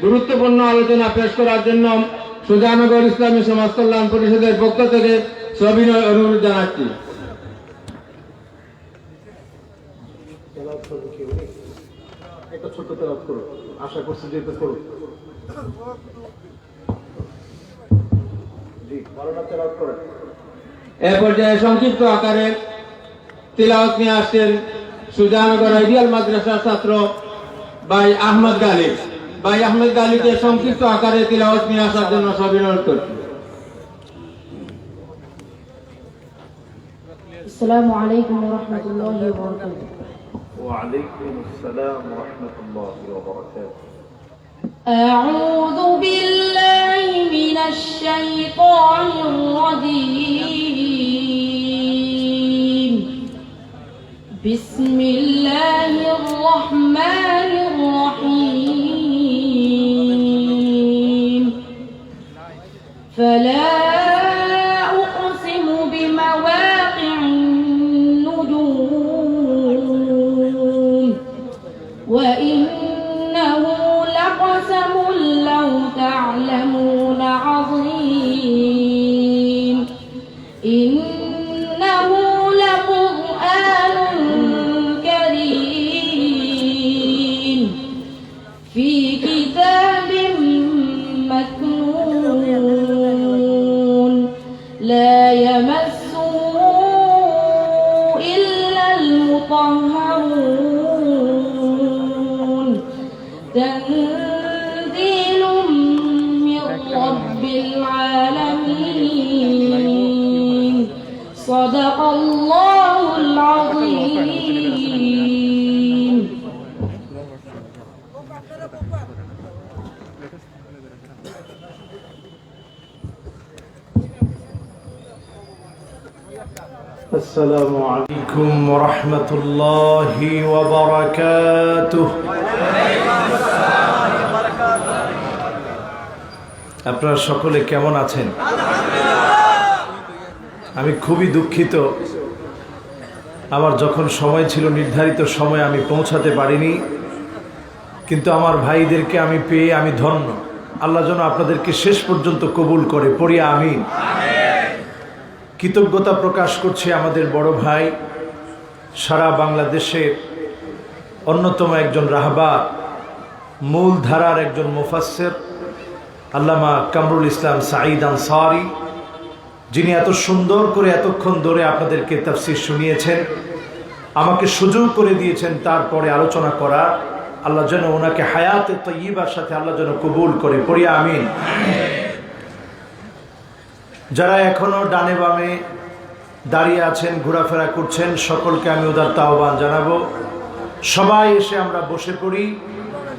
গুরুত্বপূর্ণ আলোচনা পেশ করার জন্য সুজানগর ইসলামী সমাজ কল্যাণ পরিষদের পক্ষ থেকে সবিনয় অনুরোধ জানাচ্ছি। আশা করছি যে করো এ পর্যায়ে সংক্ষিপ্ত আকারে তিলাওয়াত নিয়ে আসছেন সুজানগর আইডিয়াল মাদ্রাসার ছাত্র ভাই আহমদ গালিব। ভাই আহমদ গালিবকে সংক্ষিপ্ত আকারে তিলাওয়াত নিয়ে আসার জন্য সবিনয় করছি। আসসালামু আলাইকুম ওয়া রাহমাতুল্লাহি ওয়া বারাকাতুহু। ওয়া আলাইকুম আসসালাম ওয়া রাহমাতুল্লাহি ওয়া বারাকাতুহু। আউযু বিল্লাহি মিনাশ শাইতানির রাজীম। বিসমিল্লাহির রাহমানির রাহিম। ফালা উকসিমু বিমাওয়াকি'in নুজুম ওয়া ইন্নাহু লাকসামুন লাউ তা'লামুনা 'আযীম। ইন্নাহু লাকুরআনুন কারীম ফি কিতাবিন মাকনুন লা ইয়ামাসসুহু ইল্লাল মুতাহহারুন তানযীলুম মির রাব্বিল আলামিন। সাদাকাল্লাহুল আযীম। السلام عليكم ورحمة الله وبركاته. আপনারা সকলে কেমন আছেন? আমি খুবই দুঃখিত, আমার যখন সময় ছিল নির্ধারিত সময়ে আমি পৌঁছাতে পারিনি, কিন্তু আমার ভাইদেরকে আমি পেয়ে আমি ধন্য। আল্লাহ যেন আপনাদেরকে শেষ পর্যন্ত কবুল করে, পড়ি আমিন। কৃতজ্ঞতা প্রকাশ করছে আমাদের বড় ভাই, সারা বাংলাদেশের অন্যতম একজন রাহবার, মূল ধারার একজন মুফাসসির আল্লামা কামরুল ইসলাম সাঈদ আনসারী, যিনি এত সুন্দর করে এতক্ষণ ধরে আপনাদেরকে তাফসীর শুনিয়েছেন, আমাকে সুযোগ করে দিয়েছেন তারপরে আলোচনা করা। আল্লাহ যেন ওনাকে হায়াতে তয়্যিবার সাথে আল্লাহ যেন কবুল করে, পড়ি আমিন। যারা এখনো ডানে বামে দাঁড়িয়ে আছেন, ঘোরাফেরা করছেন, সকলকে আমি উদারত আহ্বান জানাবো, সবাই এসে আমরা বসে পড়ি,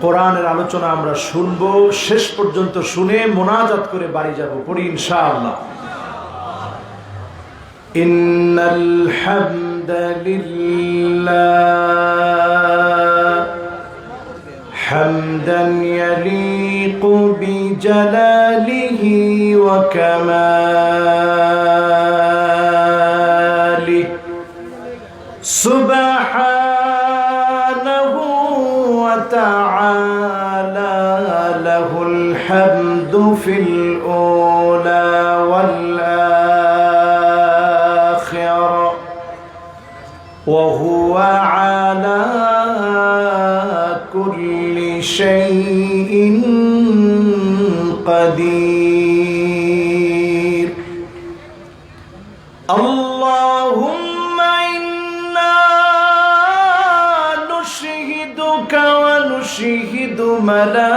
কোরআনের আলোচনা আমরা শুনবো, শেষ পর্যন্ত শুনে মোনাজাত করে বাড়ি যাব, পড়ি ইনশাআল্লাহ। ইন্নাল হামদালিল্লাহ হামদান ইয়ালিকু বিজালালিহি ওয়া কামালিহি সুবহানাহু ওয়া তাআলা লাহুল হামদু ফিল উলা ওয়াল আখিরা ওয়া হুয়া আলা কুল্লি শাইইন قدير. اللهم إنا نشهدك ونشهد ملائكتك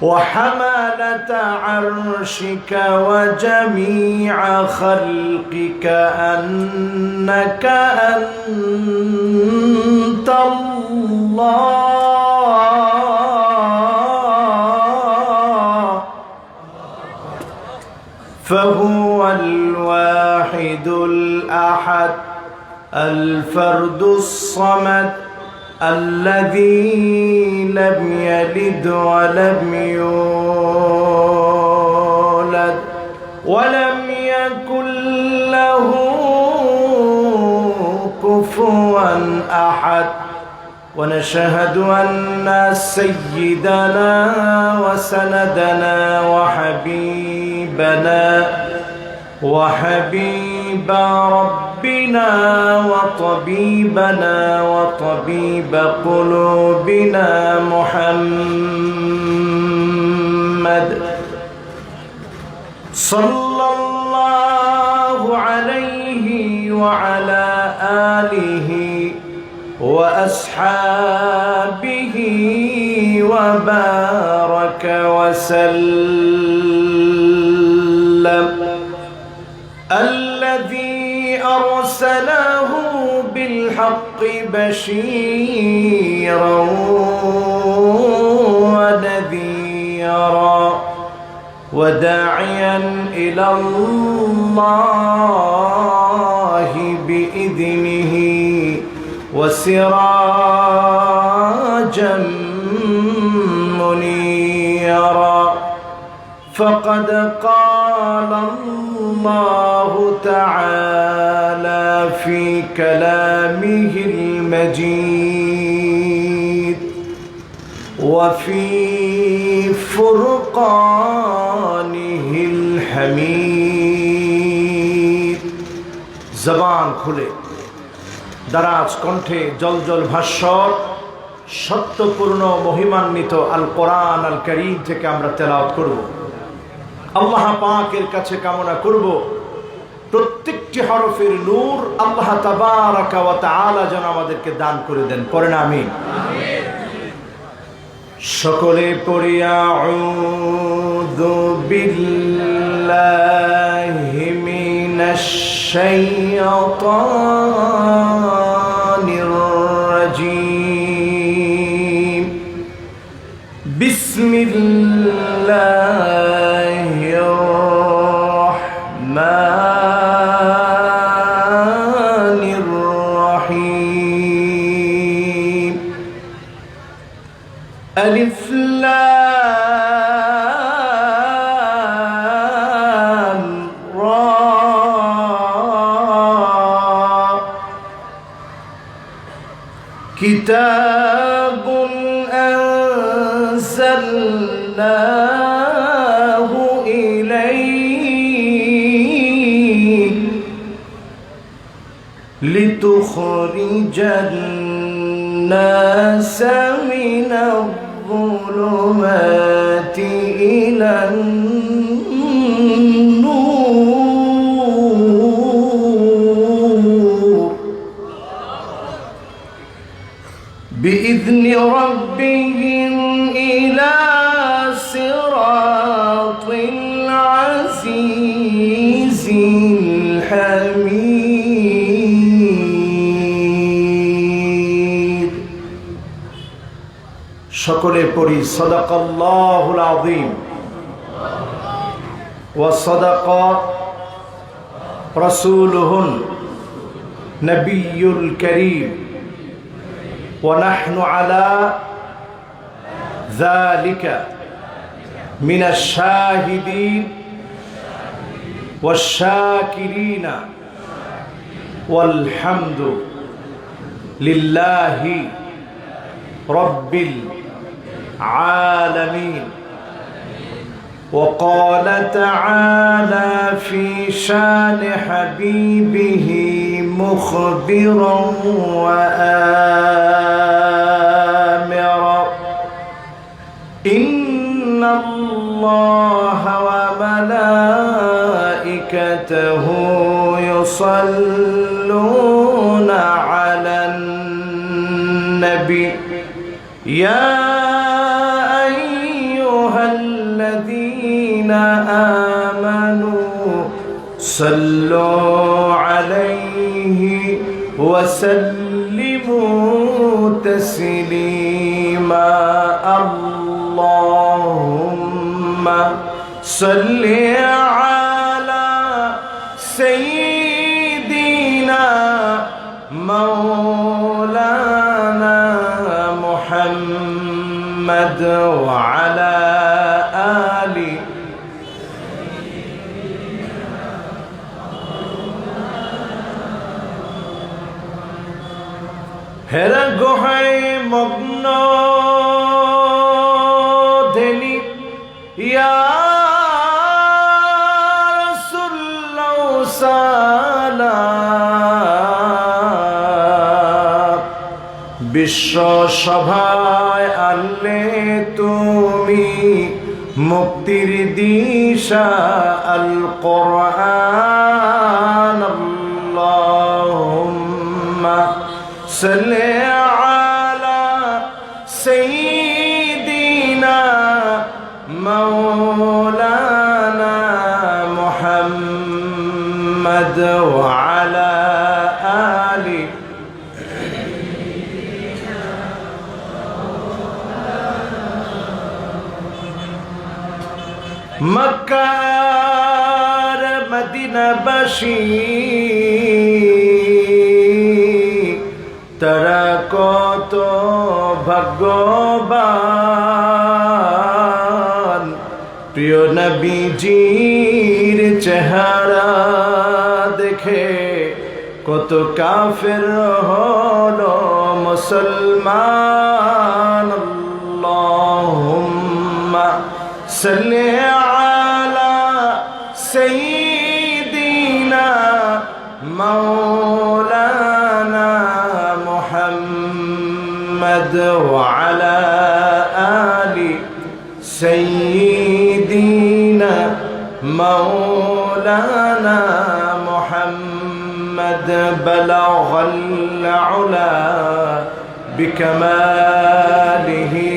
وحملة عرشك وجميع خلقك أنك أنت الله فهو الواحد الأحد الفرد الصمد الذي لم يلد ولم يولد ولم يكن له كفوا أحد. ونشهد أن سيدنا وسندنا وحبيب ربنا وطبيب قلوبنا محمد صلى الله عليه وعلى آله وأصحابه وبارك وسلم الذي أرسله بالحق بشيرا ونذيرا وداعيا إلى الله بإذنه وسراجا منيرا فقد قال الله تعالى في كلامه المجيد وفي فرقانه الحميد زبان খুলে দারাজ কণ্ঠে জলজল ভাস্বর সত্যপূর্ণ মহিমান্বিত আল কোরআন আল কারীম থেকে আমরা তেলাওয়াত করব। আল্লাহ পাকের কাছে কামনা করব প্রত্যেকটি হরফের নূর আল্লাহ তাবারাকা ওয়া তাআলা যেন আমাদেরকে দান করে দেন। পড়েন আমিন। সকলে পড়ি আউযু বিল্লাহি মিনাশ শাইতানির রাজীম বিসমিল্লাহির রাহমানির রাহিম আলিফ লাম রা কিতাবুন আনজালনাহু ইলাইক লিতুখরিজান নাসা মিনাল الظلمات إلى النور بإذن ربهم إلى صراط العزيز الحميد সকলে পড়ি সাদাকাল্লাহুল আযীম ওয়া সাদাকা রাসূলুহুন নবিয়্যুল কারীম ওয়া নাহনু আলা যালিকা মিনাশ শাহিদিন ওয়াশ শাকিরিনা ওয়াল হামদু লিল্লাহি রাব্বিল عالمين وقال تعالى في شان حبيبه مخبرا وآمرا إن الله وملائكته يصلون على النبي يا الذين آمنوا صلوا عليه وسلموا تسليما اللهم صل على سيدنا مولانا محمد وعلى آله হেরা গোহাই মগ্ন ধেনি ইয়া রাসূলুল্লাহ সালাম বিশ্ব সভায় আনলে তুমি মুক্তির দিশা আল কোরআন আল্লাহুম্মা সাল্লি আলা সাইয়্যিদিনা মাওলানা মুহাম্মদ ওয়া আলা আলি মক্কার মদিনাবাসী তারা কত ভাগ্যবান প্রিয় নবীজির চেহারা দেখে কত কাফের হলো মুসলমান আল্লাহুম্মা সাল্লি আলা সাইয়্যিদিনা মাওলানা মুহাম্মদ ওয়া আলা আলি সাইয়্যিদিনা মাওলানা মুহাম্মদ বালাগাল উলা বিকামালিহি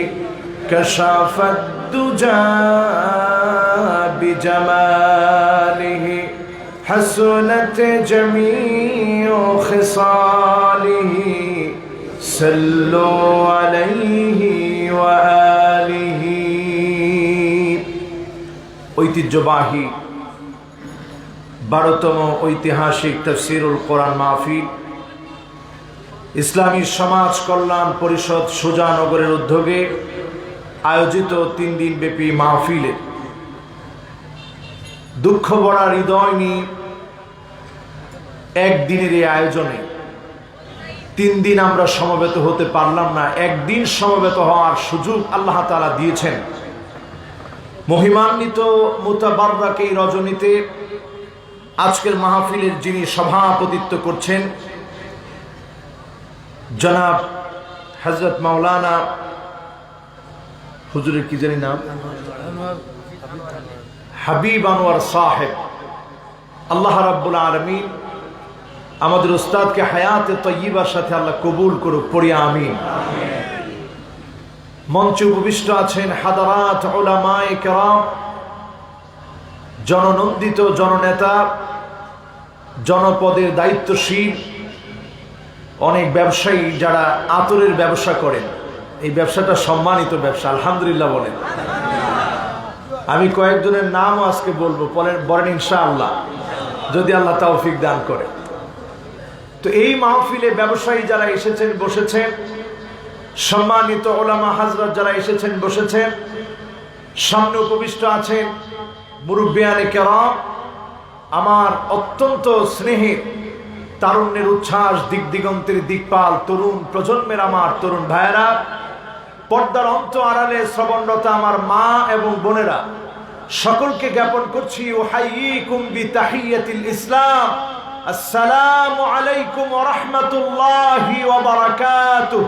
কাশাফাত الدجى بجماله حسنت جميع خصاله صلوا عليه وآله ঐতিহ্যবাহী 12তম ঐতিহাসিক তাফসীরুল কোরআন মাহফিল ইসলামী সমাজ কল্যাণ পরিষদ সুজানগরের উদ্যোগে আয়োজিত 3 দিন ব্যাপী মাহফিলে দুঃখ ভরা হৃদয় নিয়ে একদিনের এই আয়োজনে 3 দিন আমরা সমবেত হতে পারলাম না। একদিন সমবেত হওয়ার সুযোগ আল্লাহ তাআলা দিয়েছেন। মহিমান্বিত মুতাবাররাক এই রজনীতে আজকের মাহফিলের যিনি সভাপতিত্ব করছেন জনাব হযরত মাওলানা হুজুরের কি জানি নাম হাবিব আনোয়ার সাহেব, আল্লাহ রাব্বুল আলামিন আমাদের উস্তাদকে হায়াতে তয়্যিবার সাথে আল্লাহ কবুল করুক, পড়ি আমিন। মঞ্চে উপবিষ্ট আছেন হাদারাত উলামায়ে কেরাম, জননন্দিত জননেতা, জনপদের দায়িত্বশীল, অনেক ব্যবসায়ী যারা আতরের ব্যবসা করেন। এই ব্যবসাটা সম্মানিত ব্যবসা, আলহামদুলিল্লাহ বলেন। আমি কয়েকজনের নামও আজকে বলবো, বলেন ইনশাআল্লাহ, যদি আল্লাহ তৌফিক দান করে। তো এই মাহফিলে ব্যবসায়ী যারা এসেছেন বসেছেন, সম্মানিত উলামা হযরত যারা এসেছেন বসেছেন, সামনে উপবিষ্ট আছেন মুরব্বিয়ানে কেরাম, আমার অত্যন্ত স্নেহের তারুণ্যের উচ্ছ্বাস, দিক দিগন্তের দিকপাল তরুণ প্রজন্মের আমার তরুণ ভাইয়েরা, পর্দার অন্ত আড়ালে শ্রবণরত আমার মা এবং বোনেরা, সকলকে জ্ঞাপন করছি উহাইয়িকুম বিতাহিয়াতিল ইসলাম, আসসালামু আলাইকুম ওয়া রাহমাতুল্লাহি ওয়া বারাকাতুহু।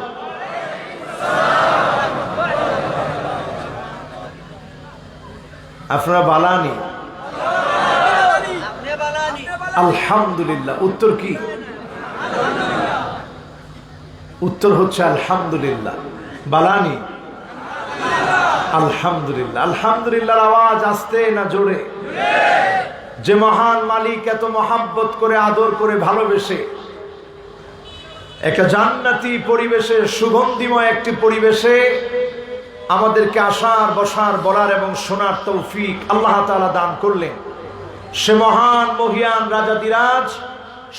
আপনারা বালানি? আলহামদুলিল্লাহ। উত্তর কি? উত্তর হচ্ছে আলহামদুলিল্লাহ। বালানি? আলহামদুলিল্লাহ। আলহামদুলিল্লাহর আওয়াজ আসতে না জোরে? যে মহান মালিক এত মহাব্বত করে, আদর করে, ভালোবেসে একটা জান্নাতি পরিবেশে, সুগন্ধিময় একটি পরিবেশে আমাদেরকে আসার, বসার, বলার এবং শোনার তৌফিক আল্লাহ তাআলা দান করলেন। সে মহান মহিয়ান রাজাদিরাজ,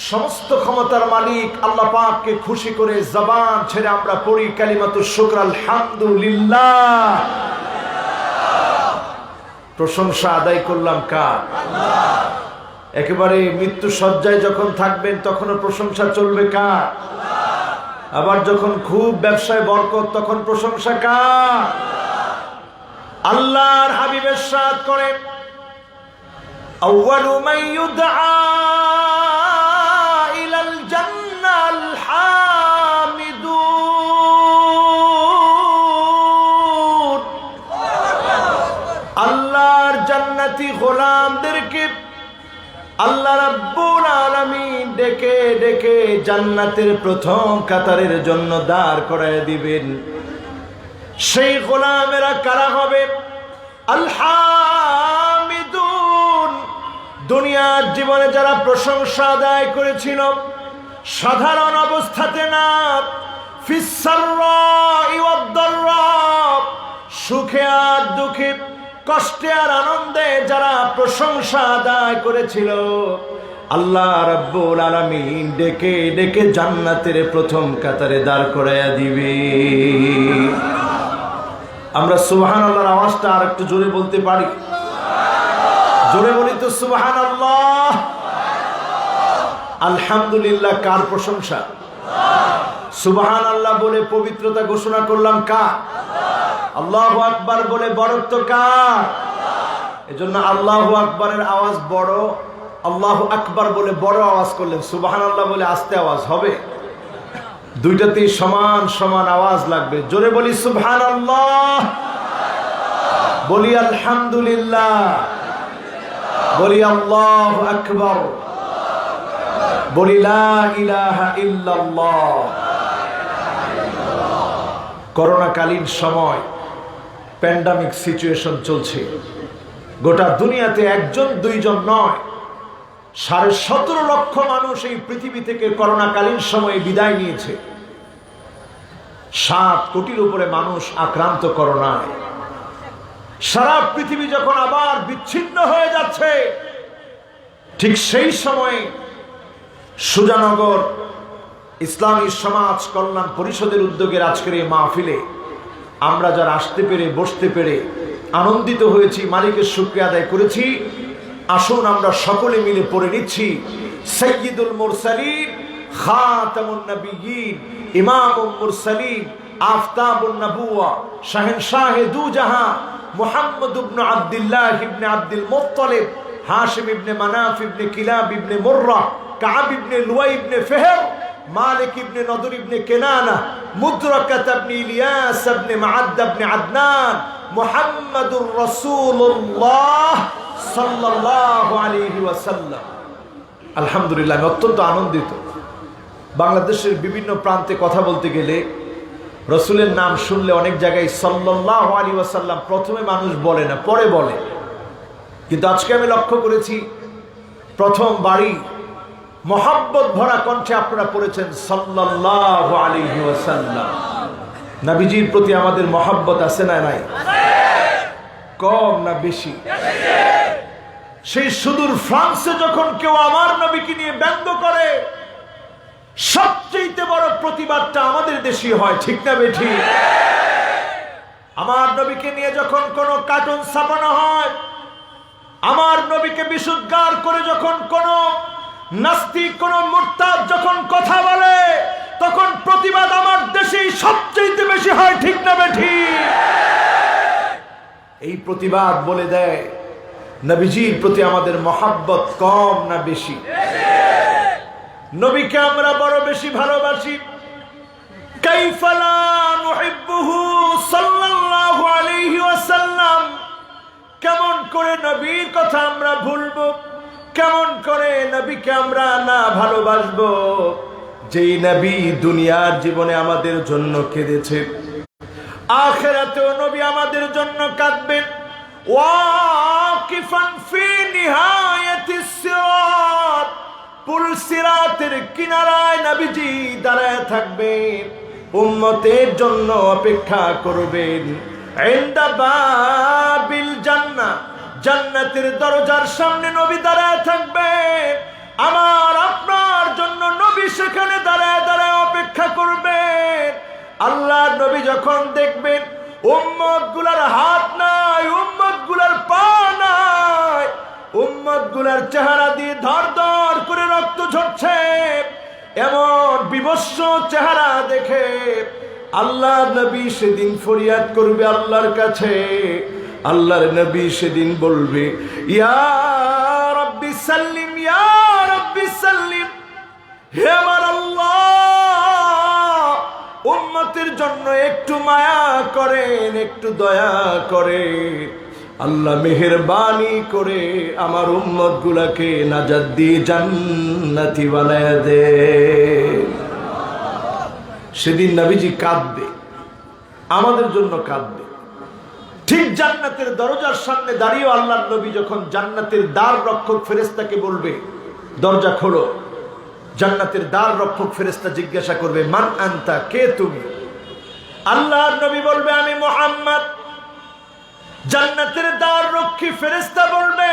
সমস্ত ক্ষমতার মালিক আল্লাহ পাককে খুশি করে জবান ছেড়ে আমরা পড়ি কালিমাতুশ শুকর, আলহামদুলিল্লাহ। প্রশংসা আদায় করলাম কার? আল্লাহ। একেবারে মৃত্যু সজ্জায় যখন থাকবেন তখনও প্রশংসা চলবে কার? আল্লাহ। আবার যখন খুব ব্যবসায় বরকত তখন প্রশংসা কার? আল্লাহর হাবিব ইরশাদ করেন আউয়ালু মান ইউদআ ইলাল জান্নাল হামিদুন। আল্লাহর জান্নাতি গোলামদেরকে আল্লাহ রাব্বুল আলামিন ডেকে ডেকে জান্নাতের প্রথম কাতারের জন্য দাঁড় করায় দিবেন। সেই গোলামেরা কারা হবে? আল হামিদুন। দুনিয়ার জীবনে যারা প্রশংসা আদায় করেছিল সাধারণ অবস্থাতে না, ফিস সাররাই ওয়াদ দাররা, সুখে আর দুঃখে, কষ্টে আর আনন্দে যারা প্রশংসা আদায় করেছিল আল্লাহ রাব্বুল আলামিন ডেকে ডেকে জান্নাতের প্রথম কাতারে দাঁড় করায়া দিবে। আমরা সুবহানাল্লাহর আওয়াজটা আর একটু জোরে বলতে পারি? জোরে বলি তো সুবহানাল্লাহ। আলহামদুলিল্লাহ কার প্রশংসা? সুবহানাল্লাহ বলে পবিত্রতা ঘোষণা করলাম কার? আল্লাহু আকবার বলে বরত্ব কার? এজন্য আল্লাহু আকবারের আওয়াজ বড়, আল্লাহু আকবার বলে বড় আওয়াজ করলেন, সুবহানাল্লাহ বলে আস্তে আওয়াজ হবে? দুইটাতেই সমান সমান আওয়াজ লাগবে। জোরে বলি সুবহানাল্লাহ, বলি আলহামদুলিল্লাহ, বলি আল্লাহু আকবার, বলি লা ইলাহা ইল্লাল্লাহ। করোনাকালীন সময় প্যান্ডামিক সিচুয়েশন চলছে, গোটা দুনিয়াতে একজন দুইজন নয়, 17.5 লক্ষ মানুষ এই পৃথিবী থেকে করোনাকালীন সময়ে বিদায় নিয়েছে। 7 কোটির উপরে মানুষ আক্রান্ত করোনায়। সারা পৃথিবী যখন আবার বিচ্ছিন্ন হয়ে যাচ্ছে, ঠিক সেই সময়ে সুজানগর ইসলামী সমাজ কল্যাণ পরিষদের উদ্যোগের আজকের এই মাহফিলে আমরা যারা আসতে পেরে বসতে পেরে আনন্দিত হয়েছি, মালিকের শুকরিয়া আদায় করেছি। আসুন আমরা সকলে মিলে পড়ে নিচ্ছি সাইয়্যিদুল মুরসালিন, খাতামুন নবিয়্যিন, ইমামুল মুরসালিন, আফতাবুন নবুওয়া, শাহেনশাহে দু জাহান, মুহাম্মদ ইবনে আব্দুল্লাহ ইবনে আব্দুল মুত্তালিব, হাশিম ইবনে মানাফ ইবনে কিলাব ইবনে মুররা, কাব ইবনে লুয়াই ইবনে ফিহর, মালিক ইবনে নদর ইবনে কেনানা, মুদরাকাত ইবনে ইলিয়াস ইবনে মাআদ ইবনে আদনান, মুহাম্মাদুর রাসূলুল্লাহ সাল্লাল্লাহু আলাইহি ওয়াসাল্লাম। আলহামদুলিল্লাহ, আমি অত্যন্ত আনন্দিত। বাংলাদেশের বিভিন্ন প্রান্তে কথা বলতে গেলে রসুলের নাম শুনলে অনেক জায়গায় সাল্লাল্লাহু আলাইহি ওয়াসাল্লাম প্রথমে মানুষ বলে না, পরে বলে। কিন্তু আজকে আমি লক্ষ্য করেছি প্রথম বাড়ি মহব্বত ভরা কণ্ঠে আপনারা পড়েছেন সাল্লাল্লাহু আলাইহি ওয়াসাল্লাম। নবীজির প্রতি আমাদের মহব্বত আছে না নাই? কম না বেশি? সেই সুদূর ফ্রান্সে যখন কেউ আমার নবীকে নিয়ে ব্যঙ্গ করে, সবচেয়ে বড় প্রতিবাদটা আমাদের দেশে হয়, ঠিক না বেঠি? আমার নবীকে নিয়ে যখন কোনো কার্টুন ছাপানো হয়, আমার নবীকে বিশুদ্ধার করে যখন কোনো নাস্তিক, কোন মুরতাদ যখন কথা বলে, তখন প্রতিবাদ আমার দেশেই সবচেয়ে বেশি হয়, ঠিক না বেঠি? এই প্রতিবাদ বলে দেয় নবীজির প্রতি আমাদের মহব্বত কম না বেশি? নবীকে আমরা বড় বেশি ভালোবাসি। কাইফা লা নুহিব্বুহু সাল্লাল্লাহু আলাইহি ওয়াসাল্লাম। কেমন করে নবীর কথা আমরা ভুলবো? কেমন করে নবীকে আমরা না ভালোবাসবো? যেই নবী দুনিয়ার জীবনে আমাদের জন্য কেঁদেছে, আখিরাতেও নবী আমাদের জন্য কাঁদবেন। ওয়াকিফান ফি নিহায়াতিস সিরাত, পুল সিরাতের কিনারায় নবীজি দাঁড়ায় থাকবেন, উম্মতের জন্য অপেক্ষা করবেন। ইনদা বাবিল জান্নাহ, জান্নাতের দরজার সামনে নবী দাঁড়ায় থাকবেন। আমার আপনার জন্য নবী সেখানে দাঁড়ায় দাঁড়ায় অপেক্ষা করবেন। আল্লাহর নবী যখন দেখবেন উম্মত গুলার হাত নাই, উম্মত গুলার পা নাই, উম্মত গুলার চেহারা দিয়ে ধর ধর করে রক্ত ঝরছে, এমন বিভৎস চেহারা দেখে আল্লাহ নবী সেদিন ফরিয়াদ করবে আল্লাহর কাছে। আল্লাহর নবী সেদিন বলবে, ইয়া রাব্বি সাল্লিম, ইয়া রাব্বি সাল্লিম, হে আমার আল্লাহ, উম্মতের জন্য একটু মায়া করেন, একটু দয়া করেন। আল্লাহ মেহেরবানি করে আমার উম্মত গুলাকে নাজাত দিয়ে জান্নাতি বানায় দে। সেদিন নবীজি কাঁদবে, আমাদের জন্য কাঁদবে। ঠিক জান্নাতের দরজার সামনে দাঁড়িয়ে আল্লাহর নবী যখন জান্নাতের দ্বার রক্ষক ফেরেশতাকে বলবে, দরজা খোলো, জান্নাতের দ্বার রক্ষক ফেরেশতা জিজ্ঞাসা করবে, মান আনতা, কে তুমি? আল্লাহর নবী বলবে, আমি মুহাম্মদ। জান্নাতের দ্বার রক্ষী ফেরেশতা বলবে,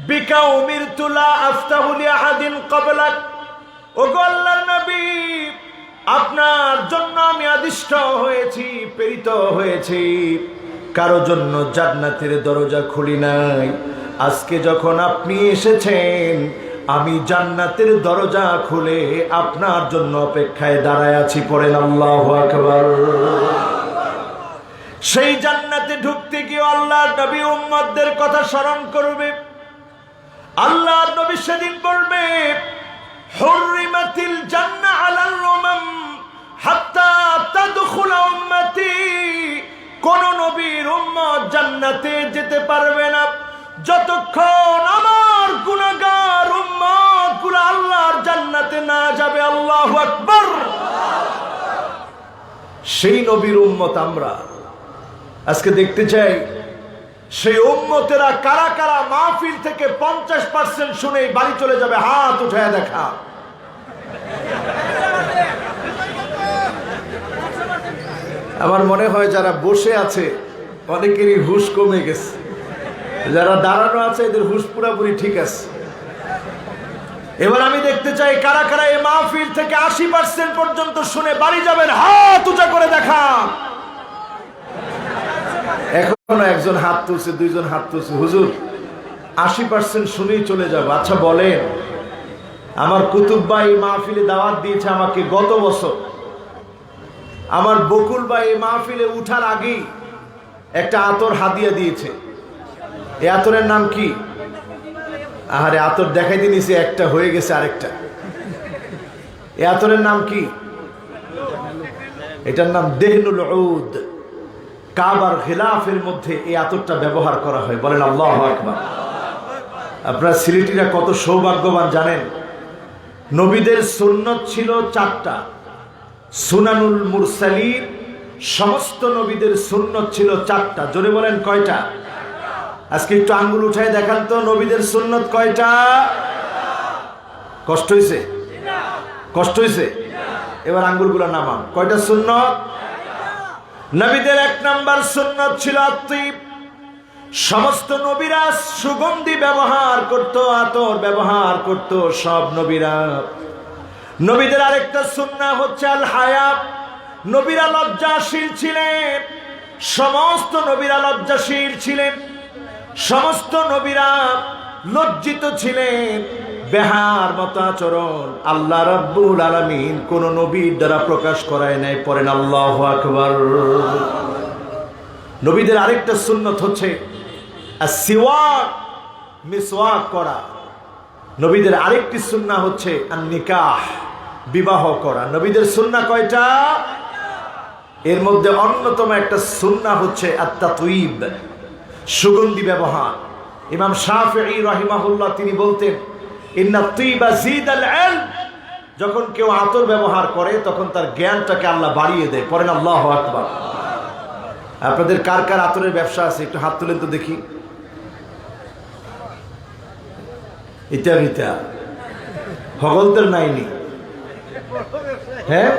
বিকা উমিরতু লা আফতাহু লিআহাদিন ক্বাবলাক। ওগো আল্লাহর নবী, আপনার জন্য আমি আদিষ্ট হয়েছি, প্রেরিত হয়েছি, কারো জন্য জান্নাতের দরজা খুলি নাই। আজকে যখন আপনি এসেছেন, আমি জান্নাতের দরজা খুলে আপনার জন্য অপেক্ষায় দাঁড়ায় আছি। পড়েন আল্লাহু আকবার। সেই জান্নাতে ঢুকতে গিয়ে আল্লাহর নবী উম্মতদের কথা স্মরণ করবে। আল্লাহর নবী সেদিন বলবে, হুররিমাতিল জান্নাহ আলাল উমাম হাত্তা তাদখুলা উম্মতি। কোন নবীর উম্মত জান্নাতে যেতে পারবে না যতক্ষণ আমার গুনাহগার উম্মত গুলো আল্লাহর জান্নাতে না যাবে। আল্লাহু আকবার। সেই নবীর উম্মত আমরা আজকে দেখতে চাই, সেই উম্মতেরা কারা কারা মাহফিল থেকে 50% শুনে বাড়ি চলে যাবে। হাত উঠায় দেখা। আমার মনে হয় যারা বসে আছে অনেকেরই হুঁশ কমে গেছে, যারা দাঁড়ানো আছে এদের হুঁশ পুরাপুরি ঠিক আছে। এবার আমি দেখতে চাই কারা কারা এই মাহফিল থেকে 80% পর্যন্ত শুনে বাড়ি যাবেন। হাত উঁচা করে দেখা। এখনো একজন হাত তুলছে, দুইজন হাত তুলছে। হুজুর 80% শুনেই চলে যাব। আচ্ছা বলেন, আমার কুতুব ভাই মাহফিলে দাওয়াত দিয়েছে আমাকে গত বছর। আমার বকুল ভাই মাহফিলে উঠার আগেই একটা আতর হাদিয়া দিয়েছে। এই আতরের নাম কি? আহারে, আতর দেখাই দিয়েছে, একটা হয়ে গেছে আরেকটা। এই আতরের নাম কি? এটার নাম দেহনুল উদ। কাবার খিলাফের মধ্যে এই আতরটা ব্যবহার করা হয়। বলেন আল্লাহু আকবার। আপনারা সিলেটিরা কত সৌভাগ্যবান জানেন। নবীদের সুন্নত ছিল 4টা। সুনানুল মুরসালিন, সমস্ত নবীদের সুন্নত ছিল 4টা। জোরে বলেন কয়টা? আজকে একটু আঙ্গুল উঠায় দেখান তো, নবীদের সুন্নত কয়টা? কষ্ট হয়েছে? কষ্ট হয়েছে? এবার আঙ্গুলগুলো নামান। কয়টা সুন্নত? নবীদের 1 নাম্বার সুন্নত ছিল আত্মীব। সমস্ত নবীরা সুগন্ধি ব্যবহার করত, আতর ব্যবহার করত, সব নবীরা। নবীদের আরেকটা সুন্নাহ হচ্ছে আল হায়া। নবীরা লজ্জাশীল ছিলেন। সমস্ত নবীরা লজ্জাশীল ছিলেন। সমস্ত নবীরা লজ্জিত ছিলেন। বেহার মতো আচরণ আল্লাহ রাব্বুল আলামিন কোন নবীর দ্বারা প্রকাশ করায় নাই। পড়েন আল্লাহু আকবার। নবীদের আরেকটা সুন্নত হচ্ছে আসওয়াক, মিসওয়াক করা। নবীদের আরেকটি সুন্নাহ হচ্ছে আন-নিকাহ, বিবাহ করা। নবীদের সুন্নাহ কয়টা? এর মধ্যে অন্যতম একটা সুন্নাহ হচ্ছে আত-তাতয়িব, সুগন্ধি ব্যবহার। ইমাম শাফিঈ রাহিমাহুল্লাহ তিনি বলতেন, ইন্নাত তিবা জিদাল ইলম। যখন কেউ আতর ব্যবহার করে তখন তার জ্ঞানটাকে আল্লাহ বাড়িয়ে দেয়। পড়েন আল্লাহু আকবার। আপনাদের কার কার আতরের ব্যবসা আছে একটু হাত তুলেন তো দেখি। এটা হগলদের নাইনি। হ্যাঁ,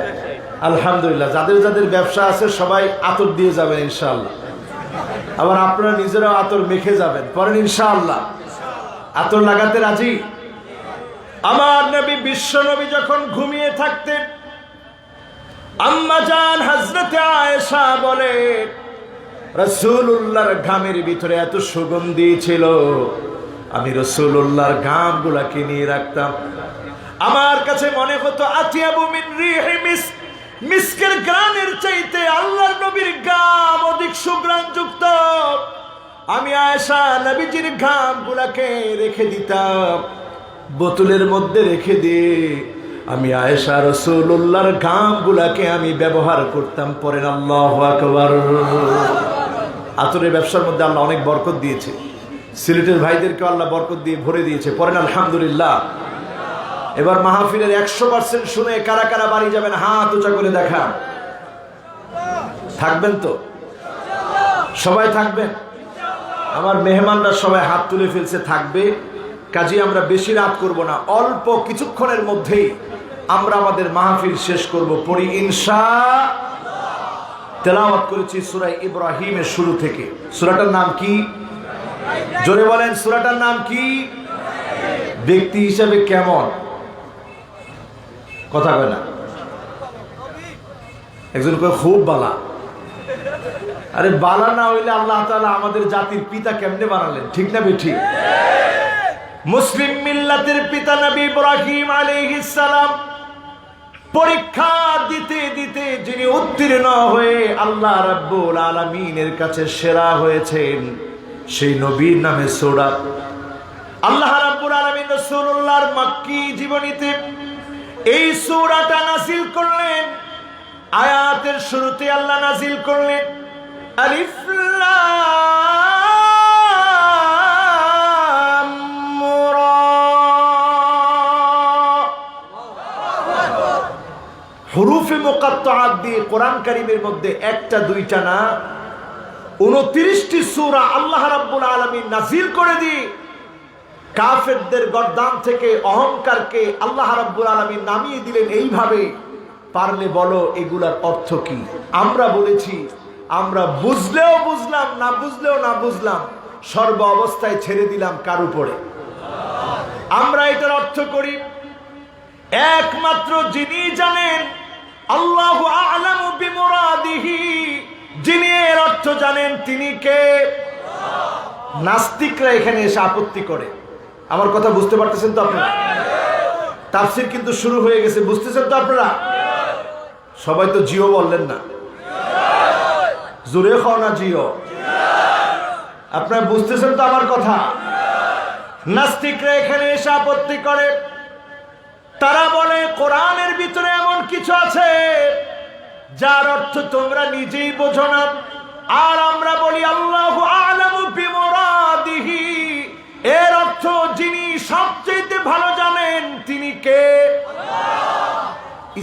আলহামদুলিল্লাহ। যাদের যাদের ব্যবসা আছে সবাই আতর দিয়ে যাবেন ইনশাআল্লাহ। আবার আপনারা নিজেরাও আতর মেখে যাবেন। পরেন ইনশাআল্লাহ। আতর লাগাতে রাজি? আমার নবী, বিশ্ব নবী যখন ঘুমিয়ে থাকতেন, আম্মা জান হযরতে আয়েশা বলে, রাসূলুল্লাহর ঘামের ভিতরে এত সুগন্ধি ছিল, আমি রাসূলুল্লাহর ঘামগুলাকে নিয়ে রাখতাম। আমার কাছে মনে হতো আতিয়াবু মিন রিহি মিস্ক, মিস্কের ঘ্রাণের চাইতে আল্লাহর নবীর ঘাম অধিক সুঘ্রাণযুক্ত। আমি আয়েশা নবীজির ঘামগুলাকে রেখে দিতাম, বোতলের মধ্যে রেখে দিয়ে আমি আয়েশা রাসূলুল্লাহর ঘামগুলাকে আমি ব্যবহার করতাম। পড়েন আল্লাহু আকবার। আতরের ব্যবসার মধ্যে আল্লাহ অনেক বরকত দিয়েছে, সিলেটের ভাইদেরকে আল্লাহ বরকত দিয়ে ভরে দিয়েছে। পড়েন আলহামদুলিল্লাহ। এবার মাহফিলের 100% শুনে কারা কারা বাড়ি যাবেন হাত উঁচা করে দেখান। থাকবেন তো? সবাই থাকবেন? আমার মেহমানরা সবাই হাত তুলে ফেলছে, থাকবে। কাজে আমরা বেশি রাত করব না, অল্প কিছুক্ষণের মধ্যেই আমরা আমাদের মাহফিল শেষ করব। পড়ি ইনশাআল্লাহ। তেলাওয়াত করেছি সূরা ইব্রাহিমের শুরু থেকে। সূরাটার নাম কি? জোরে বলেন, সূরাটার নাম কি? ব্যক্তি হিসাবে কেমন? কথা কয় না। একজন কয় খুব বালা। আরে বালা না হইলে আল্লাহ তাআলা আমাদের জাতির পিতা কেমনে বানালেন? ঠিক না বেঠিক? মুসলিম মিল্লাতের পিতা নবী ইব্রাহিম আলাইহিস সালাম পরীক্ষা দিতে দিতে যিনি উত্তীর্ণ হয়ে আল্লাহ রাব্বুল আলামিনের কাছে সেরা হয়েছেন, সেই নবীর নামে সূরা। আল্লাহ রাব্বুল আলামিন রাসূলুল্লাহর মক্কি জীবনীতে এই সূরাটা নাযিল করলেন। আয়াতের শুরুতে আল্লাহ নাযিল করলেন আলিফ লাম রা। হুরুফে মুকাত্তাআত দিয়ে কোরআন কারীমের মধ্যে একটা দুইটা না 29টি সূরা আল্লাহ রাব্বুল আলামিন নাযিল করে দিয়ে কাফেরদের গর্দান থেকে অহংকারকে আল্লাহ রাব্বুল আলামিন নামিয়ে দিলেন এইভাবে। পারলে বলো এগুলার অর্থ কি? আমরা বলেছি, আমরা বুঝলেও বুঝলাম, না বুঝলেও না বুঝলাম, সর্ব অবস্থায় ছেড়ে দিলাম কার উপরে? আমরা এটার অর্থ করি একমাত্র যিনি জানেন, আল্লাহু আ'লামু বিমুরাদিহি, যিনি এর অর্থ জানেন তিনি কে? নাস্তিকরা এখানে এসে আপত্তি করে। আমার কথা বুঝতে পারতেছেন তো আপনারা? তাফসীর কিন্তু শুরু হয়ে গেছে, বুঝতেছেন তো আপনারা? সবাই তো জিও বললেন না, জোরে খাও না জিও। আপনারা বুঝতেছেন তো আমার কথা? নাস্তিকরা এখানে এসে আপত্তি করে। তারা বলে কোরআনের ভিতরে এমন কিছু আছে যার অর্থ তোমরা নিজেই বোঝো না। আর আমরা বলি আল্লাহু আ'লামু বিমুরাদিহি, এর অর্থ যিনি সবচেয়ে ভালো জানেন তিনি কে?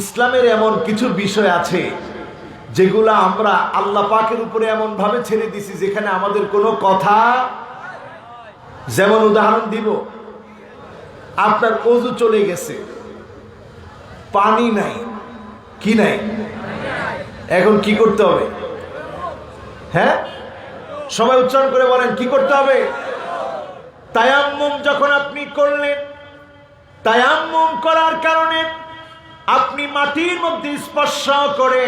ইসলামের এমন কিছু বিষয় আছে যেগুলা আমরা আল্লাহ পাকের উপরে এমন ভাবে ছেড়ে দিছি যেখানে আমাদের কোনো কথা। যেমন উদাহরণ দিব, আপনার ওযু চলে গেছে, পানি নাই, কি নাই, এখন কি করতে হবে? হ্যাঁ, সবাই উচ্চারণ করে বলেন কি করতে হবে? তায়াম্মুম যখন আপনি করলেন, তায়াম্মুম করার কারণে আপনি মাটির মধ্যে স্পর্শ করে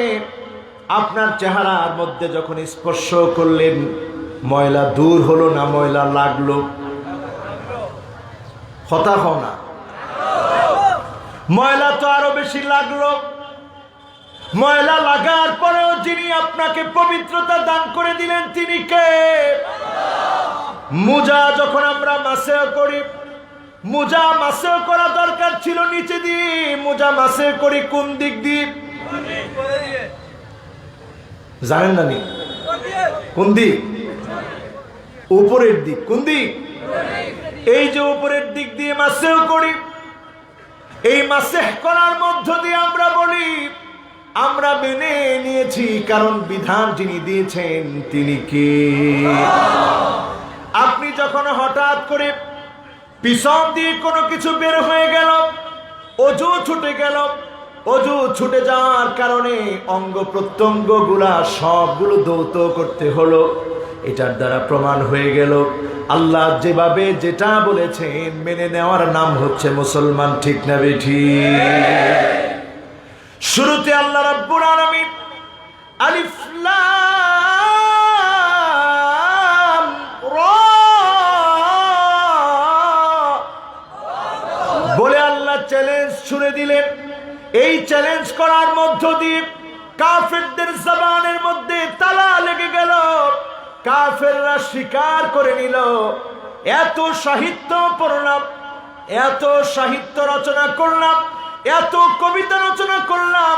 আপনার চেহারার মধ্যে যখন স্পর্শ করলেন, ময়লা দূর হলো না ময়লা লাগলো? হতা হও না, ময়লা তো আরো বেশি লাগলো। ময়লা লাগার পরেও যিনি আপনাকে পবিত্রতা দান করে দিলেন তিনি কে? মোজা যখন আমরা মাসে করি, মোজা মাসে করা দরকার ছিল নিচে দিয়ে, মোজা মাসে করি কোন দিক দিয়ে? জানেন না নি? কোন দিক? উপরের দিক। কোন দিক? এই যে উপরের দিক দিয়ে মাসেও করি। এই মাসেহ করার মধ্য দিয়ে আমরা বলি আমরা মেনে নিয়েছি, কারণ বিধান যিনি দিয়েছেন তিনি কে? আপনি যখন হঠাৎ করে পিছন দিয়ে কোনো কিছু বের হয়ে গেল, ওযু ছুটে গেল, ওযু ছুটে যাওয়ার কারণে অঙ্গ প্রত্যঙ্গ গুলা সবগুলো ধৌত করতে হলো। এটার দ্বারা প্রমাণ হয়ে গেল আল্লাহ যেভাবে যেটা বলেছেন মেনে নেওয়ার নাম হচ্ছে মুসলমান। ঠিক না বেঠিক? শুরুতে আল্লাহ রাব্বুল আলামিন আলিফ লাম রা বলে আল্লাহ চ্যালেঞ্জ দিলেন। এই চ্যালেঞ্জ করার মধ্য দিয়ে কাফেরদের জবানের মধ্যে তালা লেগে গেল। কাফেররা স্বীকার করে নিল। এত সাহিত্য পড়লাম, এত সাহিত্য রচনা করলাম, এত কবিতা রচনা করলাম,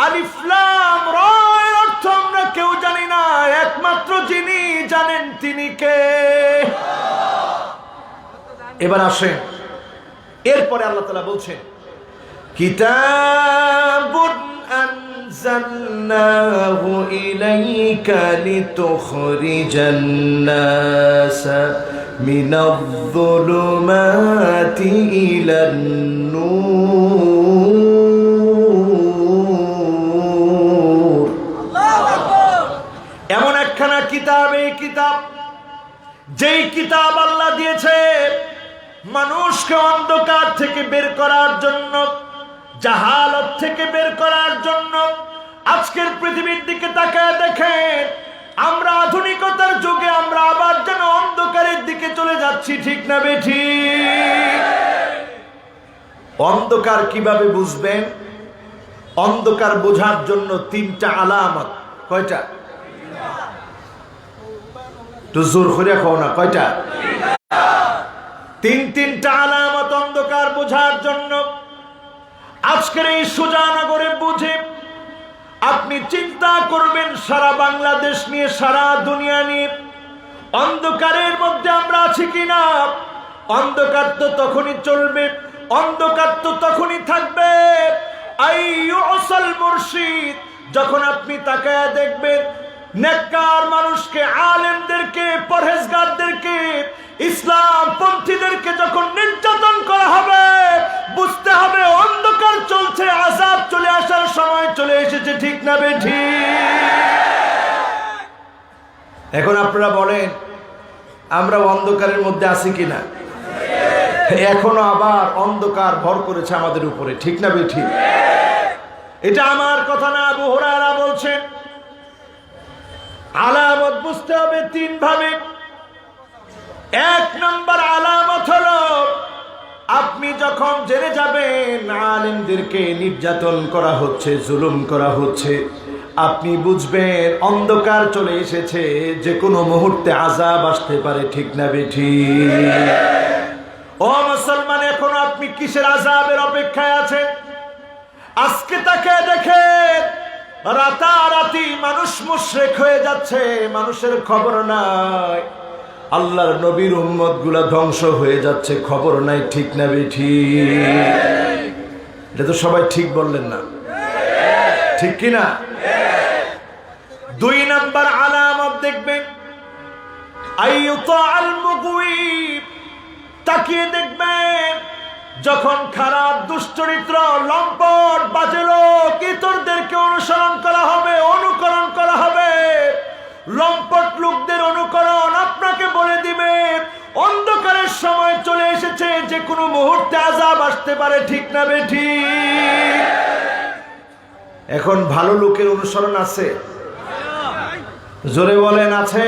আলিফ লাম র এর অর্থ আমরা কেউ জানি না, একমাত্র যিনি জানেন তিনি কে। এবার আসেন, এরপরে আল্লাহ তাআলা বলছেন, কিতাবুন আনজালনাহু ইলাইকা লিতুখরিজান নাসা মিনায-যুলুমাতি ইলান-নূর। এমন একখানা কিতাব, এই কিতাব, যেই কিতাব আল্লাহ দিয়েছে মানুষকে অন্ধকার থেকে বের করার জন্য, জাহালত থেকে বের করার জন্য। আজকের পৃথিবীর দিকে তাকায় দেখেন, আমরা আধুনিকতার যুগে আমরা আবার যেন অন্ধকারের দিকে চলে যাচ্ছি, ঠিক না বেঠিক? অন্ধকার কিভাবে বুঝবেন? অন্ধকার বোঝার জন্য তিনটা আলামত। কয়টা? তো জোর করে কও না, কয়টা? তিনটা আলামত অন্ধকার বোঝার জন্য। আজকের এই সুজানগরে বুঝে আপনি চিন্তা করবেন সারা বাংলাদেশ নিয়ে, সারা দুনিয়া নিয়ে, অন্ধকারের মধ্যে আমরা আছি কিনা। অন্ধকার তো তখনই চলবে, অন্ধকার তো তখনই থাকবে আইয়ুসাল মুরশিদ, যখন আপনি তাকায়া দেখবেন নেককার মানুষকে, আলেমদেরকে, পরহেজগারদেরকে, ইসলাম পন্থীদেরকে যখন নির্যাতন করা হবে, বুঝতে হবে অন্ধকার চলছে, আযাব চলে আসার সময় চলে এসেছে, ঠিক না বেঠিক? এখন আপনারা বলেন, আমরা অন্ধকারের মধ্যে আছি কিনা? এখনো আবার অন্ধকার ভর করেছে আমাদের উপরে, ঠিক না বেঠিক? এটা আমার কথা না, আবু হুরায়রা বলছেন আলামত বুঝতে হবে তিন ভাবে। এক নম্বর আলামত হলো, আপনি যখন জেনে যাবেন আলেমদেরকে নির্যাতন করা হচ্ছে, জুলুম করা হচ্ছে, আপনি বুঝবেন অন্ধকার চলে এসেছে, যে কোনো মুহূর্তে আযাব আসতে পারে, ঠিক না বেঠিক? ও মুসলমান, এখন আপনি কিসের আযাবের অপেক্ষায় আছেন? আজকে তাকে দেখেন, রাতারাতি মানুষ মুশরিক হয়ে যাচ্ছে, মানুষের খবর নাই। আল্লাহর নবীর উম্মত গুলা ধ্বংস হয়ে যাচ্ছে, খবর নাই, ঠিক না বেঠিক? এটা তো সবাই ঠিক বললেন না, ঠিক কিনা? দুই নাম্বার আলামত দেখবেন, আইয়ুতাআল মুগওয়িব, তাকিয়ে দেখবেন যখন খারাপ, দুশ্চরিত্র, লম্পট, বাজে লোক, ইতরদেরকে অনুসরণ করা হবে, অনুকরণ করা হবে। লম্পট লোকদের অনুকরণ আপনাকে বলে দিবে অন্ধকারের সময় চলে এসেছে, যে কোনো মুহূর্তে আযাব আসতে পারে, ঠিক না বেঠিক? এখন ভালো লোকের অনুসরণ আছে? জোরে বলেন, আছে?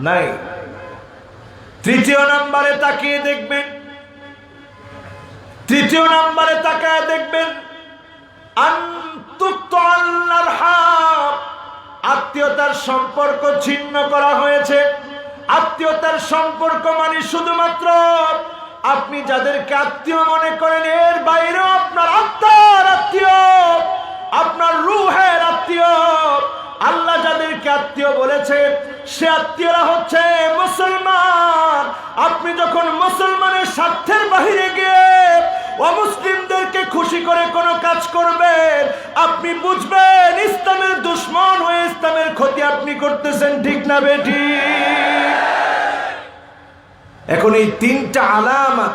নাই। তৃতীয় নম্বরে তাকিয়ে দেখবেন, তৃতীয় নম্বরে তাকায় দেখবেন, আত্মীয়তার সম্পর্ক ছিন্ন করা হয়েছে। আত্মীয়তার সম্পর্ক মানে শুধুমাত্র আপনি যাদেরকে আত্মীয় মনে করেন, এর বাইরেও আপনার আত্মার আত্মীয়, আপনার রূহের আত্মীয়। আল্লাহ যাদেরকে আত্মীয় বলেছে, সে আত্মীয়রা হচ্ছে মুসলমান। আপনি যখন মুসলমানের স্বার্থের বাহিরে গিয়ে অমুসলিমদেরকে খুশি করে কোনো কাজ করবেন, আপনি বুঝবেন ইসলামের দুশমন হয়ে ইসলামের ক্ষতি আপনি করতেছেন, ঠিক না বেঠিক? এখন এই তিনটা আলামত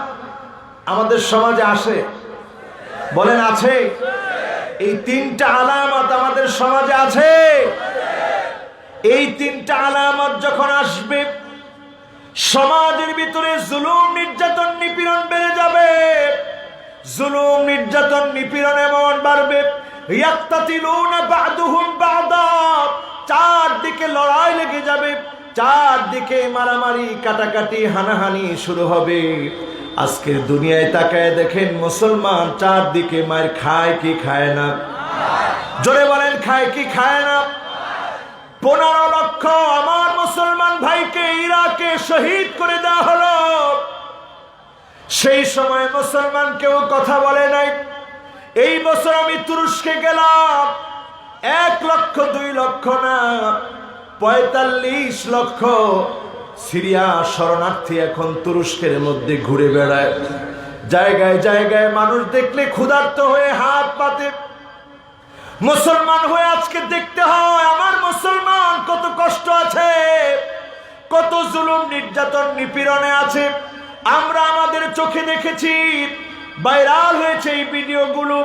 আমাদের সমাজে আসে, বলেন আছে? এই তিনটা আলামত আমাদের সমাজে আছে। এই তিনটা আলামত যখন আসবে, সমাজের ভিতরে জুলুম, নির্যাতন, নিপীড়ন বেড়ে যাবে। জুলুম, নির্যাতন, নিপীড়ন এমন বাড়বে, ইয়াক্তাতিলুনা বা'দুহুম বা'দা, চারদিকে লড়াই লেগে যাবে, চারদিকে মারামারি, কাটাকাটি, হানাহানি শুরু হবে। আজকের দুনিয়ায় তাকায় দেখেন মুসলমান চারদিকে মার খায় কি খায় না? জোরে বলেন, খায় কি খায় না? 15 লক্ষ আমার মুসলমান ভাইকে ইরাকে শহীদ করে দেওয়া হলো। সেই সময় মুসলমান কেউ কথা বলে নাই। এই বছর আমি তুরস্কে গেলাম, 1 লক্ষ 2 লক্ষ না, 45 লক্ষ সিরিয়া শরণার্থী এখন তুরস্কের মধ্যে ঘুরে বেড়ায়। জায়গায় জায়গায় মানুষ দেখলে ক্ষুধার্ত হয়ে হাত পাতে। মুসলমান হয়ে আজকে দেখতে হয় আমার মুসলমান কত কষ্ট আছে, কত জুলুম নির্যাতন নিপীড়নে আছে। আমরা আমাদের চোখে দেখেছি, ভাইরাল হয়েছে এই ভিডিওগুলো।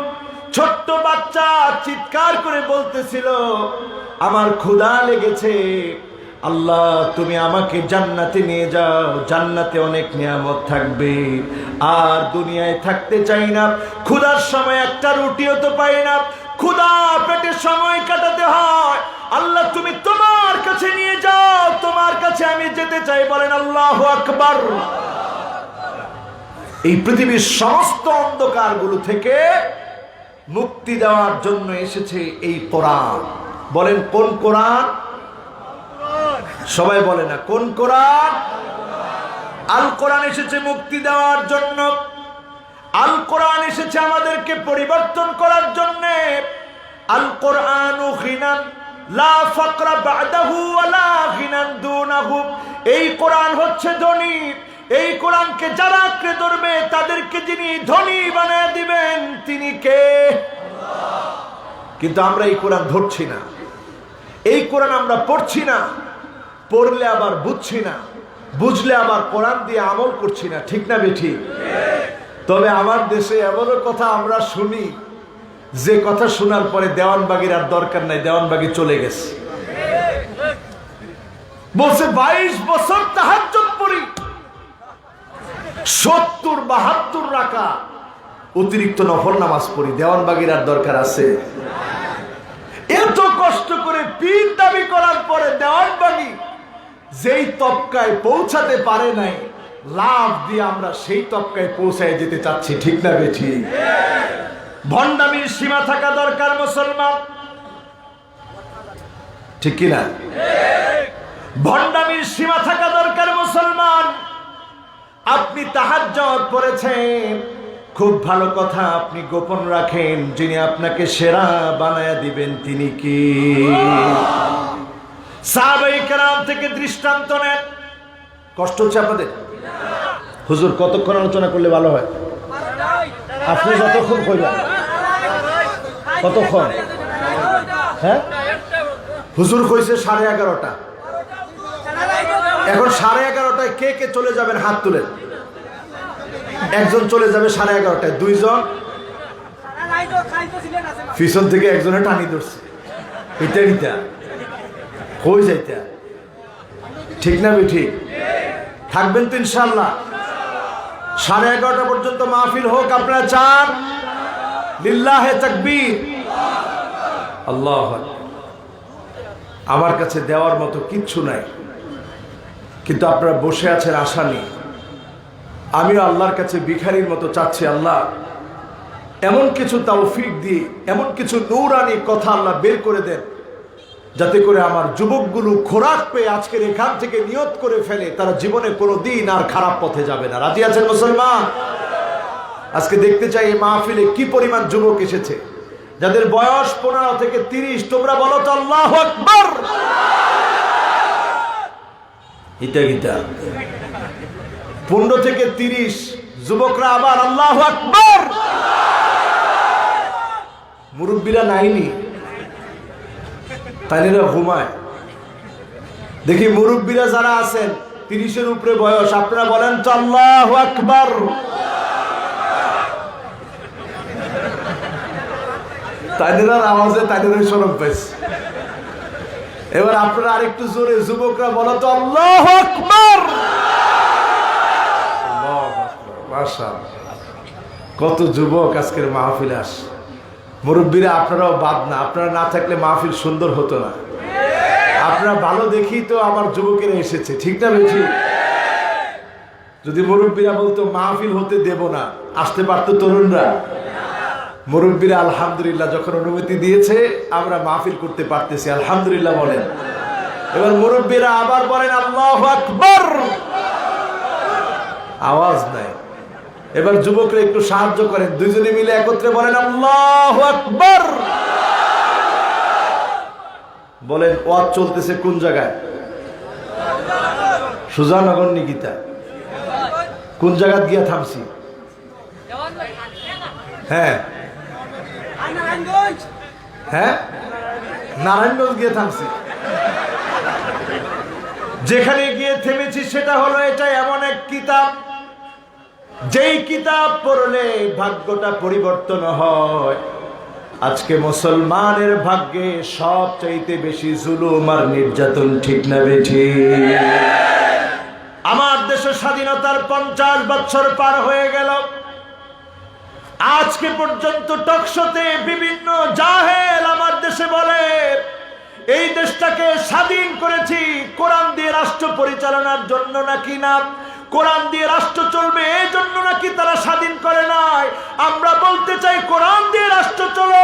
ছোট্ট বাচ্চা চিৎকার করে বলতেছিল, আমার ক্ষুধা লেগেছে, আল্লাহ তুমি আমাকে জান্নাতে নিয়ে যাও, জান্নাতে অনেক নিয়ামত থাকবে, আর দুনিয়ায় থাকতে চাই না। ক্ষুধার সময় একটা রুটিও তো পাই না, ক্ষুধা পেটে সময় কাটাতে হয়। আল্লাহ তুমি তোমার কাছে নিয়ে যাও, তোমার কাছে আমি যেতে চাই। বলেন আল্লাহু আকবার। এই পৃথিবীর সমস্ত অন্ধকারগুলো থেকে মুক্তি দেওয়ার জন্য এসেছে এই কোরআন। বলেন কোন কোরআন? সবাই বলে না কোন কোরআন? আল কোরআন এসেছে মুক্তি দেওয়ার জন্য। আল কোরআন এসেছে আমাদেরকে পরিবর্তন করার জন্য। আল কোরআনু গিনান লা ফাকরা বাদাহু ওয়ালা গিনান দুনাহু। এই কোরআন হচ্ছে ধনী। এই কোরআনকে যারা আঁকড়ে ধরবে তাদেরকে যিনি ধনী বানিয়ে দিবেন তিনি কে? কিন্তু আমরা এই কোরআন ধরছি না, এই কোরআন আমরা পড়ছি না, পড়লে আবার বুঝছি না, বুঝলে আবার কোরআন দিয়ে আমল করছি না। ঠিক না বেঠিক? তবে আমার দেশে এমনও কথা আমরা শুনি, যে কথা শোনার পরে দেওয়ানবাগির আর দরকার নাই, দেওয়ানবাগি চলে গেছে। বলছে 22 বছর তাহাজ্জুদ পড়ি, 70-72 রাকাত অতিরিক্ত নফল নামাজ পড়ি, দেওয়ানবাগির আর দরকার আছে? এত কষ্ট করে পীর দাবি করার পরে দেওয়ানবাগি যেই তবকায় পৌঁছাতে পারে নাই, লাভ দিয়ে আমরা সেই তবকায় পৌঁছায় যেতে চাচ্ছি। ঠিক না বেঠিক? ভণ্ডামির সীমা থাকা দরকার মুসলমান, ঠিক কিনা? ভণ্ডামির সীমা থাকা দরকার মুসলমান। আপনি তাহাজ্জুদ পড়েছেন, খুব ভালো কথা, আপনি গোপন রাখেন, যিনি আপনাকে সেরা বানায়া দিবেন তিনি কি? সাহাবায়ে কেরাম থেকে দৃষ্টান্ত নেন। কষ্ট হচ্ছে আপনাদের? হুজুর কতক্ষণ আলোচনা করলে ভালো হয়? আপনি যতক্ষণ কইবেন। কতক্ষণ? হ্যাঁ, হুজুর কইছে 11:30। এখন 11:30টায় কে কে চলে যাবেন হাত তুলেন। একজন চলে যাবে 11:30টায়, 2 জন পিছন থেকে একজনে টানি ধরছে, এটা এটা কই যাইতা? ঠিক না বেঠিক? থাকবেন তো ইনশাআল্লাহ? 11:30 পর্যন্ত মাহফিল হোক আপনারা চান? লিল্লাহে তাকবীর, আল্লাহু আকবার। আমার কাছে দেওয়ার মতো কিচ্ছু নাই, কিন্তু আপনারা বসে আছেন আশা নিয়ে। আমিও আল্লাহর কাছে ভিখারির মতো চাচ্ছি, আল্লাহ এমন কিছু তৌফিক দিয়ে, এমন কিছু নূরানি কথা আল্লাহ বের করে দেন, যাতে করে আমার যুবকগুলো খোরাক পেয়ে আজকের এখান থেকে নিয়ত করে ফেলে তারা জীবনে কোনোদিন আর খারাপ পথে যাবে না। রাজি আছেন মুসলমান? আজকে দেখতে চাই এই মাহফিলে কি পরিমাণ যুবক এসেছে, যাদের বয়স 15 থেকে 30। তোমরা বলো তো আল্লাহু আকবার। ইটা গীতা 15 থেকে 30 যুবকরা আবার আল্লাহু আকবার। মুরব্বীরা নাইনি, তাইলে ঘুমায়। দেখি মুরব্বীরা যারা আছেন 30-এর উপরে বয়স, আপনারা বলেন তো আল্লাহু আকবার। তাইদের আওয়াজে তাইদের শরম পাইছে। এবার আপনারা আরেকটু জোরে, যুবকরা বলো তো আল্লাহু আকবার। মাশাআল্লাহ, কত যুবক আজকের মাহফিলে আসে। মুরব্বীরা আপনারাও বাদ না, আপনারা না থাকলে মাহফিল সুন্দর হতো না। আপনারা ভালো দেখি তো আমার যুবকেরা এসেছে, ঠিক না বেশি? যদি মুরব্বীরা বলতো মাহফিল হতে দেব না, আসতে পারতো তরুণরা? মুরব্বীরা আলহামদুলিল্লাহ যখন অনুমতি দিয়েছে আমরা মাহফিল করতে পারতেছি, আলহামদুলিল্লাহ বলেন। এবার মুরব্বীরা আবার বলেন আল্লাহু আকবার। আওয়াজ নাই। এবার যুবকরা একটু সাহায্য করেন, দুইজনে মিলে একত্রে বলেন আল্লাহু আকবার। বলেন ওয়াজ চলতেছে কোন জায়গায়? সুজানগর নিকিতা। কোন জায়গা গিয়া থামছি? হ্যাঁ হ্যাঁ, নারায়ণগঞ্জ গিয়ে থামছি। যেখানে গিয়ে থেমেছি সেটা হলো এটা এমন এক কিতাব, যেই কিতাব পড়লে ভাগ্যটা পরিবর্তন হয়। আজকে মুসলমানের ভাগ্যে সবচাইতে বেশি জুলুম আর নির্যাতন, ঠিক না বেঠিক? আমার দেশের স্বাধীনতার 50 বছর পার হয়ে গেল, আজকে পর্যন্ত টকশোতে বিভিন্ন জাহেল আমার দেশে বলে এই দেশটাকে স্বাধীন করেছি কোরআন দিয়ে রাষ্ট্র পরিচালনার জন্য নাকি না, কোরআন দিয়ে রাষ্ট্র চলবে এই জন্য নাকি তারা স্বাধীন করে নাই। আমরা বলতে চাই কোরআন দিয়ে রাষ্ট্র চলো,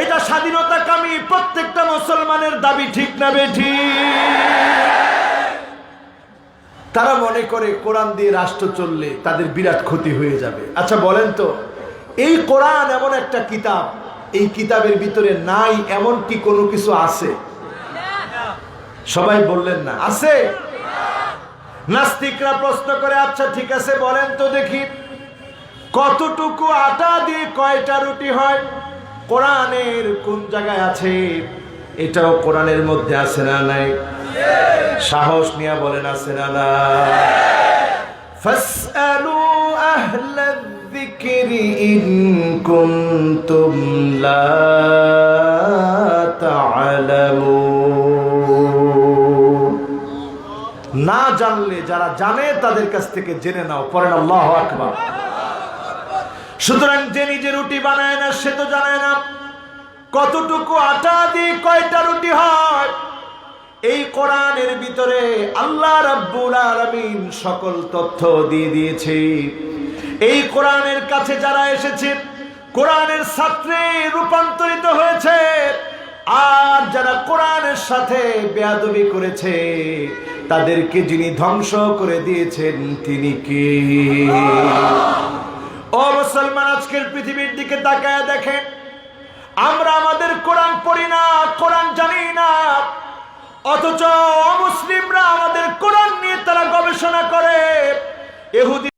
এটা স্বাধীনতাকামী প্রত্যেকটা মুসলমানের দাবি, ঠিক না বেঠিক? তারা মনে করে কোরআন দিয়ে রাষ্ট্র চললে তাদের বিরাট ক্ষতি হয়ে যাবে। আচ্ছা বলেন তো, এই কোরআন এমন একটা কিতাব, এই কিতাবের ভিতরে নাই এমন কি কোনো কিছু আছে? সবাই বললেন না, আছে? নাস্তিকরা প্রশ্ন করে, আচ্ছা ঠিক আছে বলেন তো দেখি, কতটুকু আটা দিয়ে কয়টা রুটি হয়? কোরআনের কোন জায়গায় আছে? এটাও কোরআনের মধ্যে আছে না নাই? সাহস নিয়ে বলেন আছে না নাই? ফাসআলু আহলায যিকরি ইন কুনতুম লা তা'লামুন। না জানলে যারা জানে তাদের কাছ থেকে জেনে নাও। পড়েন আল্লাহু আকবার। সুতরাং যে নিজে রুটি বানায় না সে তো জানে না কতটুকু আটা দিয়ে কয়টা রুটি হয়। এই কোরআনের ভিতরে আল্লাহ রাব্বুল আলামিন সকল তথ্য দিয়ে দিয়েছে। এই কোরআনের কাছে যারা এসেছে কোরআনের ছাত্রে রূপান্তরিত হয়েছে, আর যারা কোরআনের সাথে বেয়াদবি করেছে তাদেরকে যিনি ধ্বংস করে দিয়েছেন তিনি কে? ও মুসলমান, আজকের পৃথিবীর দিকে তাকায় দেখেন, আমরা আমাদের কোরআন পড়ি না, কোরআন জানি না, অথচ অমুসলিমরা আমাদের কোরআন নিয়ে তারা গবেষণা করে। ইহুদি